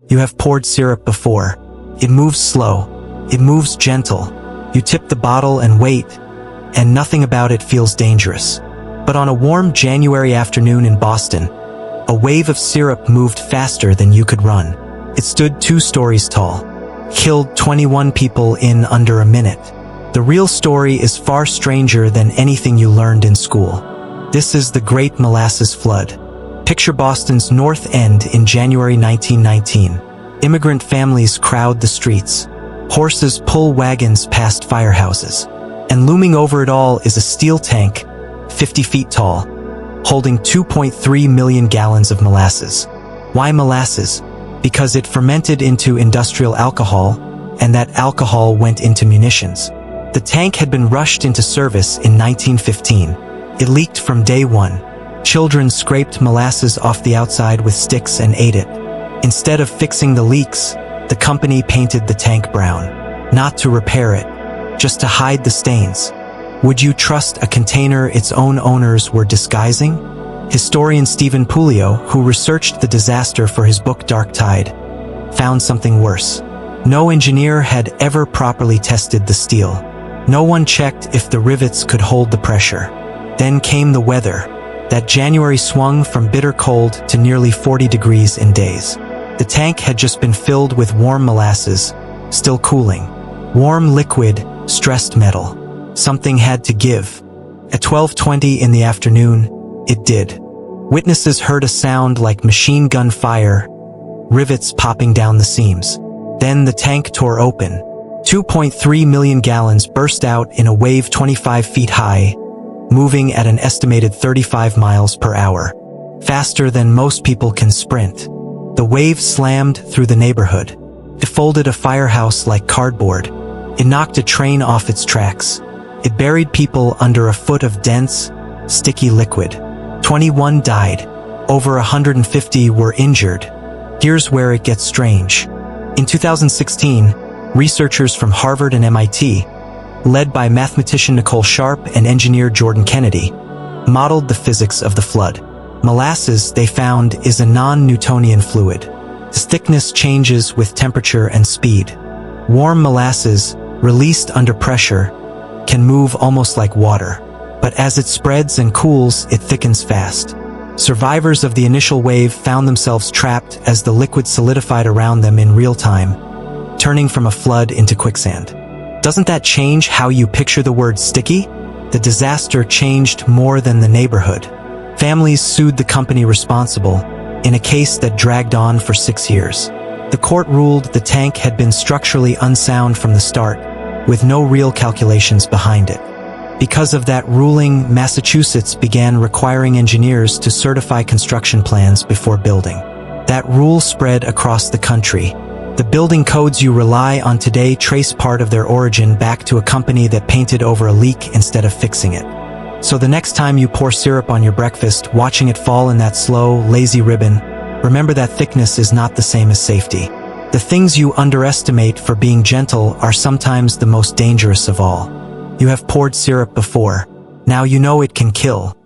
You have poured syrup before. It moves slow. It moves gentle. You tip the bottle and wait, and nothing about it feels dangerous. But on a warm January afternoon in Boston, a wave of syrup moved faster than you could run. It stood 2 stories tall, killed 21 people in under a minute. The real story is far stranger than anything you learned in school. This is the Great Molasses Flood. Picture Boston's North End in January 1919. Immigrant families crowd the streets. Horses pull wagons past firehouses. And looming over it all is a steel tank, 50 feet tall, holding 2.3 million gallons of molasses. Why molasses? Because it fermented into industrial alcohol, and that alcohol went into munitions. The tank had been rushed into service in 1915. It leaked from day one. Children scraped molasses off the outside with sticks and ate it. Instead of fixing the leaks, the company painted the tank brown. Not to repair it, just to hide the stains. Would you trust a container its own owners were disguising? Historian Stephen Puleo, who researched the disaster for his book Dark Tide, found something worse. No engineer had ever properly tested the steel. No one checked if the rivets could hold the pressure. Then came the weather. That January swung from bitter cold to nearly 40 degrees in days. The tank had just been filled with warm molasses, still cooling. Warm liquid, stressed metal. Something had to give. At 12:20 in the afternoon, it did. Witnesses heard a sound like machine gun fire, rivets popping down the seams. Then the tank tore open. 2.3 million gallons burst out in a wave 25 feet high, moving at an estimated 35 miles per hour, faster than most people can sprint. The wave slammed through the neighborhood. It folded a firehouse like cardboard. It knocked a train off its tracks. It buried people under a foot of dense, sticky liquid. 21 died. Over 150 were injured. Here's where it gets strange. In 2016, researchers from Harvard and MIT, led by mathematician Nicole Sharp and engineer Jordan Kennedy, modeled the physics of the flood. Molasses, they found, is a non-Newtonian fluid. Its thickness changes with temperature and speed. Warm molasses, released under pressure, can move almost like water. But as it spreads and cools, it thickens fast. Survivors of the initial wave found themselves trapped as the liquid solidified around them in real time, turning from a flood into quicksand. Doesn't that change how you picture the word sticky? The disaster changed more than the neighborhood. Families sued the company responsible in a case that dragged on for 6 years. The court ruled the tank had been structurally unsound from the start, with no real calculations behind it. Because of that ruling, Massachusetts began requiring engineers to certify construction plans before building. That rule spread across the country. The building codes you rely on today trace part of their origin back to a company that painted over a leak instead of fixing it. So the next time you pour syrup on your breakfast, watching it fall in that slow, lazy ribbon, remember that thickness is not the same as safety. The things you underestimate for being gentle are sometimes the most dangerous of all. You have poured syrup before. Now you know it can kill.